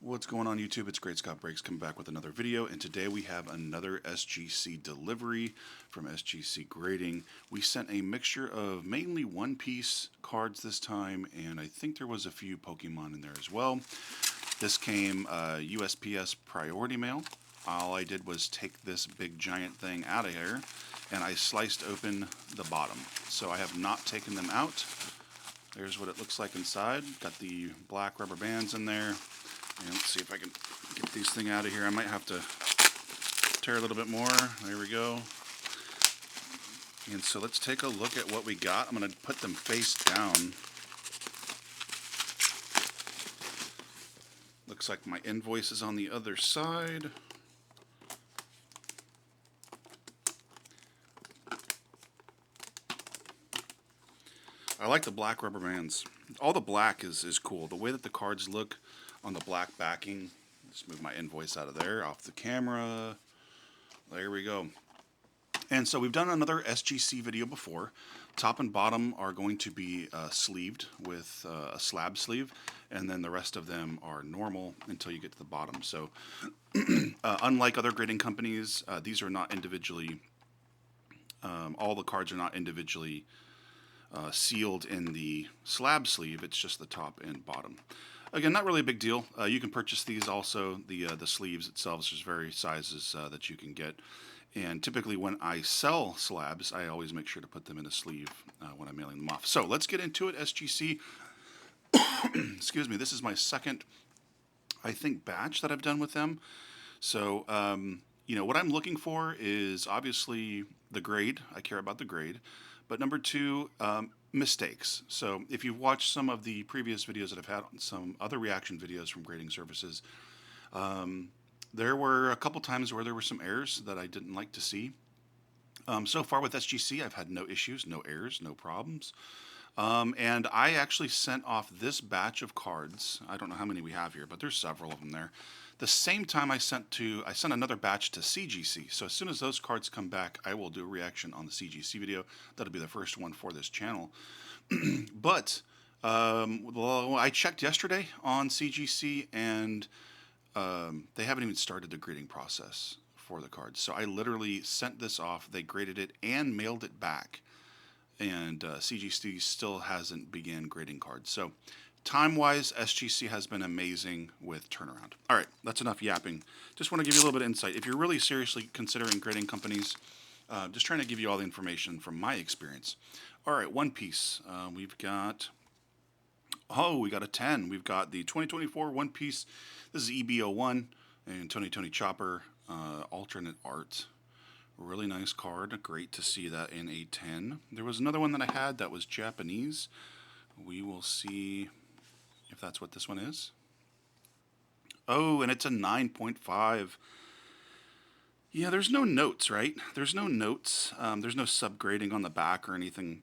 What's going on YouTube? It's Great Scott Breaks coming back with another video, and today we have another SGC delivery from SGC Grading. We sent a mixture of mainly One Piece cards this time, and I think there was a few Pokemon in there as well. This came USPS priority mail. All I did was take this big giant thing out of here, and I sliced open the bottom. So I have not taken them out. There's what it looks like inside. Got the black rubber bands in there. And let's see if I can get these thing out of here. I might have to tear a little bit more. There we go. And so let's take a look at what we got. I'm going to put them face down. Looks like my invoice is on the other side. I like the black rubber bands. All the black is cool. The way that the cards look on the black backing. Just move my invoice out of there, off the camera. There we go. And so we've done another SGC video before. Top and bottom are going to be sleeved with a slab sleeve, and then the rest of them are normal until you get to the bottom. So unlike other grading companies, these are not individually, all the cards are not individually sealed in the slab sleeve. It's just the top and bottom. Again, not really a big deal. You can purchase these also. The sleeves itself, there's various sizes that you can get. And typically when I sell slabs, I always make sure to put them in a sleeve when I'm mailing them off. So let's get into it, SGC. Excuse me, this is my second, I think, batch that I've done with them. So, you know, what I'm looking for is obviously the grade. I care about the grade. But number two, mistakes. So if you've watched some of the previous videos that I've had on some other reaction videos from grading services, there were a couple times where there were some errors that I didn't like to see. So far with SGC, I've had no issues, no errors, no problems. And I actually sent off this batch of cards. I don't know how many we have here, but there's several of them there. The same time I sent another batch to CGC. So as soon as those cards come back, I will do a reaction on the CGC video. That'll be the first one for this channel. But well, I checked yesterday on CGC, and they haven't even started the grading process for the cards. So I literally sent this off. They graded it and mailed it back. And CGC still hasn't began grading cards. So time-wise, SGC has been amazing with turnaround. All right, that's enough yapping. Just want to give you a little bit of insight. If you're really seriously considering grading companies, just trying to give you all the information from my experience. All right, One Piece. We've got, we got a 10. We've got the 2024 One Piece. This is EB01 and Tony Chopper alternate art. Really nice card. Great to see that in a 10. There was another one that I had that was Japanese. We will see if that's what this one is. Oh, and it's a 9.5. Yeah, there's no notes, right? There's no notes. There's no subgrading on the back or anything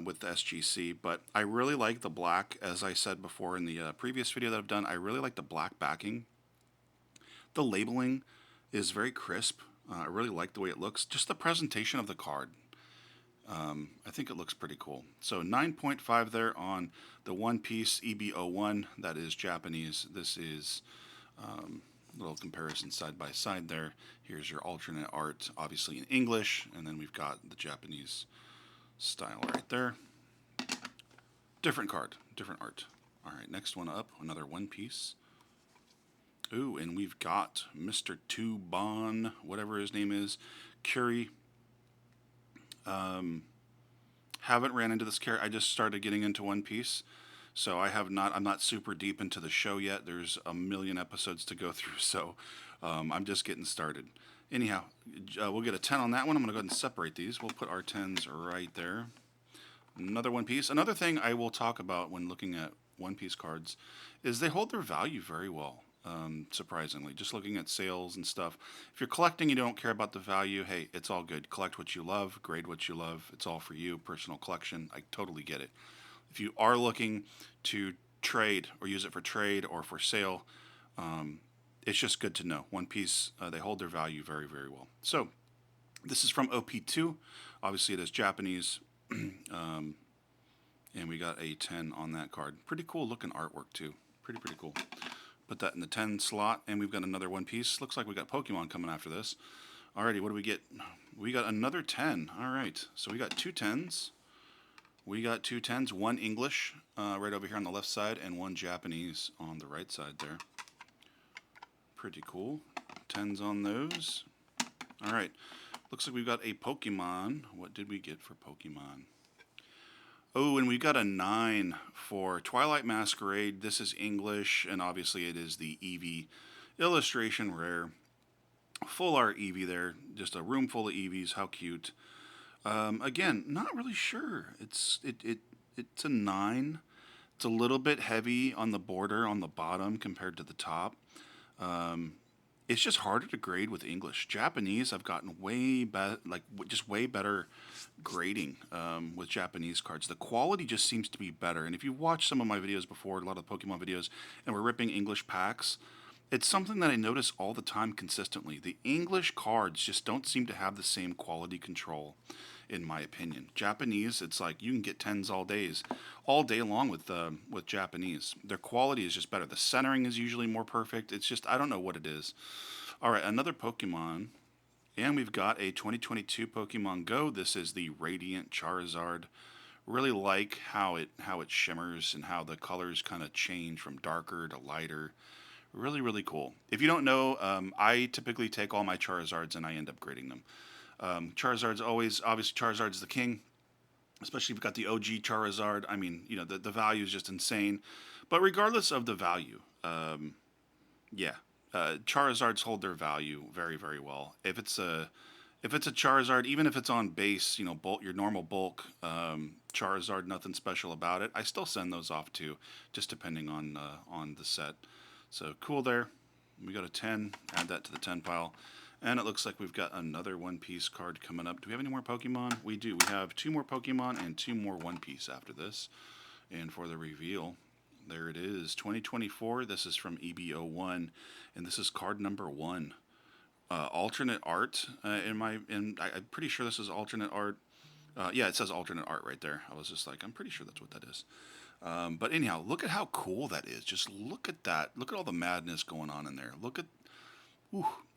with the SGC, but I really like the black. As I said before in the previous video that I've done, I really like the black backing. The labeling is very crisp. I really like the way it looks. Just the presentation of the card. I think it looks pretty cool. So 9.5 there on the One Piece EB01. That is Japanese. This is a little comparison side by side there. Here's your alternate art, obviously in English, and then we've got the Japanese style right there. Different card, different art. All right, next one up, another One Piece. Ooh, and we've got Mr. Tubon, whatever his name is, Curie. Haven't ran into this character. I just started getting into One Piece, so I'm not super deep into the show yet. There's a million episodes to go through, so I'm just getting started. Anyhow, we'll get a 10 on that one. I'm going to go ahead and separate these. We'll put our 10s right there. Another One Piece. Another thing I will talk about when looking at One Piece cards is they hold their value very well. Surprisingly, just looking at sales and stuff. If you're collecting, you don't care about the value, hey, it's all good. Collect what you love, grade what you love. It's all for you, personal collection. I totally get it. If you are looking to trade or use it for trade or for sale, it's just good to know. One Piece, they hold their value very, very well. So this is from OP2. Obviously, it is Japanese. And we got a 10 on that card. Pretty cool looking artwork too. Pretty cool. Put that in the 10 slot, and we've got another One Piece. Looks like we got Pokemon coming after this. Alrighty, what do we get? We got another 10. Alright, so we got two 10s. We got two 10s, one English right over here on the left side, and one Japanese on the right side there. Pretty cool. 10s on those. Alright, looks like we've got a Pokemon. What did we get for Pokemon? Oh, and we've got a 9 for Twilight Masquerade. This is English, and obviously it is the Eevee illustration rare. Full art Eevee there. Just a room full of Eevees. How cute. Again, not really sure. It's a 9. It's a little bit heavy on the border on the bottom compared to the top. It's just harder to grade with English. Japanese, I've gotten way better grading with Japanese cards. The quality just seems to be better. And if you watch some of my videos before, a lot of the Pokemon videos, and we're ripping English packs, it's something that I notice all the time consistently. The English cards just don't seem to have the same quality control, in my opinion. Japanese, it's like you can get 10s all day long with Japanese. Their quality is just better. The centering is usually more perfect. It's just, I don't know what it is. All right, another Pokemon. And we've got a 2022 Pokemon Go. This is the Radiant Charizard. Really like how it shimmers and how the colors kind of change from darker to lighter. Really, really cool. If you don't know, I typically take all my Charizards and I end up grading them. Charizard's obviously Charizard's the king, especially if you've got the OG Charizard. I mean, you know, the value is just insane. But regardless of the value, Charizards hold their value very, very well. If it's a Charizard, even if it's on base, you know, your normal bulk Charizard, nothing special about it, I still send those off too, just depending on the set. So cool there. We got a 10. Add that to the 10 pile. And it looks like we've got another One Piece card coming up. Do we have any more Pokemon? We do. We have 2 more Pokemon and 2 more One Piece after this. And for the reveal, there it is. 2024. This is from EB01. And this is card number 1. Alternate art. I'm pretty sure this is alternate art. Yeah, it says alternate art right there. I was just like, I'm pretty sure that's what that is. But anyhow, look at how cool that is. Just look at that. Look at all the madness going on in there. Look at,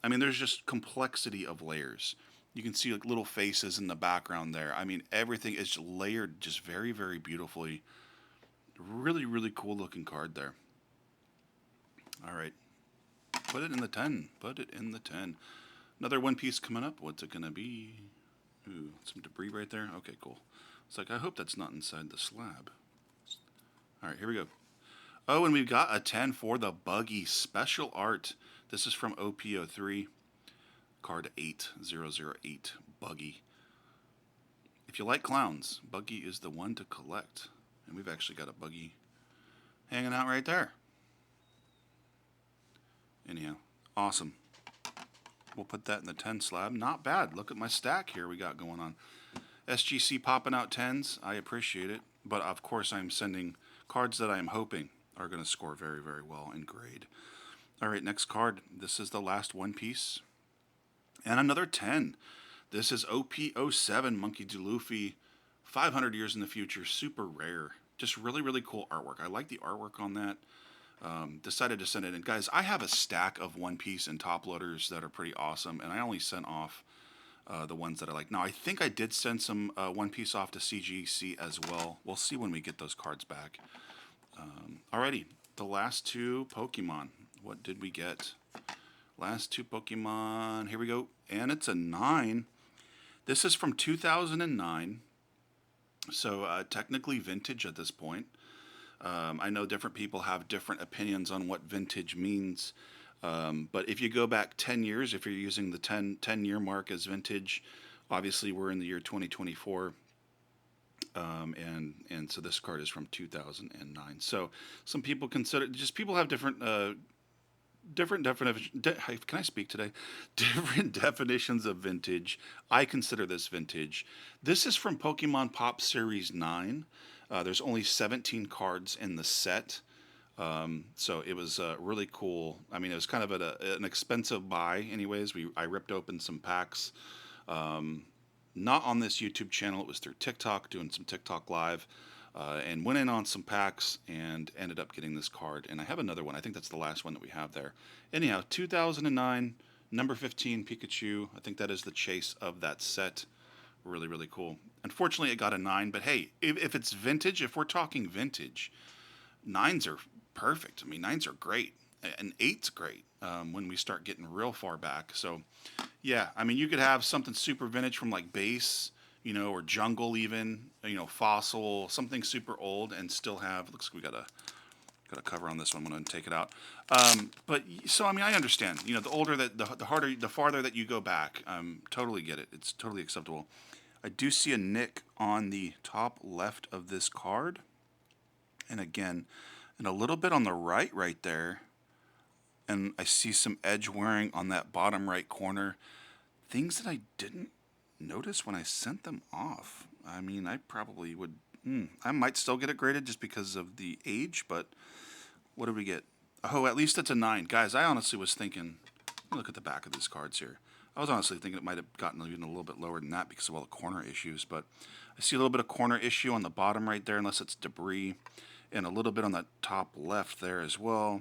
I mean, there's just complexity of layers. You can see like little faces in the background there. I mean, everything is layered just very, very beautifully. Really, really cool looking card there. All right. Put it in the 10. Put it in the 10. Another One Piece coming up. What's it going to be? Ooh, some debris right there. Okay, cool. It's like, I hope that's not inside the slab. All right, here we go. Oh, and we've got a 10 for the Buggy Special Art. This is from OP03. Card 8008, Buggy. If you like clowns, Buggy is the one to collect. And we've actually got a Buggy hanging out right there. Anyhow, awesome. We'll put that in the 10 slab. Not bad. Look at my stack here we got going on. SGC popping out 10s. I appreciate it. But of course, I'm sending cards that I am hoping are going to score very, very well in grade. All right, next card. This is the last One Piece. And another 10. This is OP07 Monkey D. Luffy. 500 years in the future. Super rare. Just really, really cool artwork. I like the artwork on that. Decided to send it in. Guys, I have a stack of One Piece and top loaders that are pretty awesome. And I only sent off the ones that I like. Now, I think I did send some One Piece off to SGC as well. We'll see when we get those cards back. Alrighty, the last 2 Pokemon. What did we get? Last 2 Pokemon. Here we go. And it's a 9. This is from 2009. So technically vintage at this point. I know different people have different opinions on what vintage means. But if you go back 10 years, if you're using the 10-year mark as vintage, obviously we're in the year 2024. And so this card is from 2009. So some people consider, just people have different definitions. Can I speak today? Different definitions of vintage. I consider this vintage. This is from Pokemon Pop Series 9. There's only 17 cards in the set. So it was really cool. I mean, it was kind of an expensive buy anyways. I ripped open some packs. Not on this YouTube channel. It was through TikTok, doing some TikTok live. and went in on some packs and ended up getting this card. And I have another one. I think that's the last one that we have there. Anyhow, 2009, number 15 Pikachu. I think that is the chase of that set. Really, really cool. Unfortunately, it got a 9, but hey, if it's vintage, if we're talking vintage, 9s are perfect. I mean, 9s are great. And 8's great when we start getting real far back. So, yeah, I mean, you could have something super vintage from like base, or jungle even, fossil, something super old, and still have. Looks like we got a cover on this one. I'm going to take it out. But so I mean, I understand. The older that the harder, the farther that you go back, totally get it. It's totally acceptable. I do see a nick on the top left of this card, and again, and a little bit on the right there. And I see some edge wearing on that bottom right corner. Things that I didn't notice when I sent them off. I mean, I probably would. I might still get it graded just because of the age, but what did we get? Oh, at least it's a 9. Guys, I honestly was thinking, look at the back of these cards here. I was honestly thinking it might have gotten even a little bit lower than that because of all the corner issues, but I see a little bit of corner issue on the bottom right there, unless it's debris, and a little bit on the top left there as well.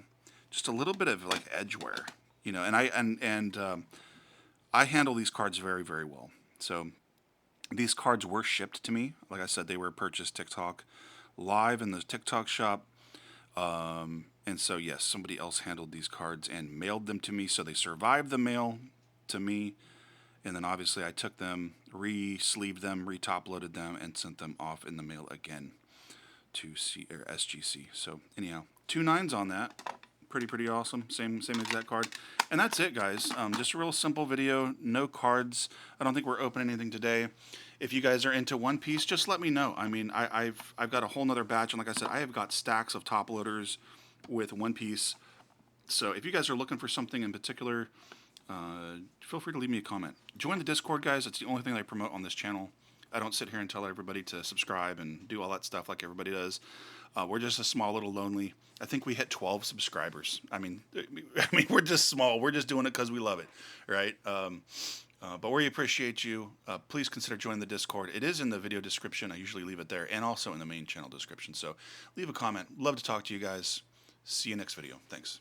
Just a little bit of like edge wear, and I handle these cards very, very well. So these cards were shipped to me. Like I said, they were purchased TikTok live in the TikTok shop. And so, yes, somebody else handled these cards and mailed them to me. So they survived the mail to me. And then obviously I took them, re-sleeved them, re-top loaded them, and sent them off in the mail again to SGC. So anyhow, 2 9s on that. Pretty awesome. Same exact card. And that's it, guys. Just a real simple video. No cards. I don't think we're opening anything today. If you guys are into One Piece, just let me know. I mean, I've got a whole nother batch, and like I said, I have got stacks of top loaders with One Piece. So if you guys are looking for something in particular, feel free to leave me a comment. Join the Discord, guys. It's the only thing I promote on this channel. I don't sit here and tell everybody to subscribe and do all that stuff like everybody does. We're just a small little lonely. I think we hit 12 subscribers. I mean, we're just small. We're just doing it because we love it, right? But we appreciate you. Please consider joining the Discord. It is in the video description. I usually leave it there, and also in the main channel description. So leave a comment. Love to talk to you guys. See you next video. Thanks.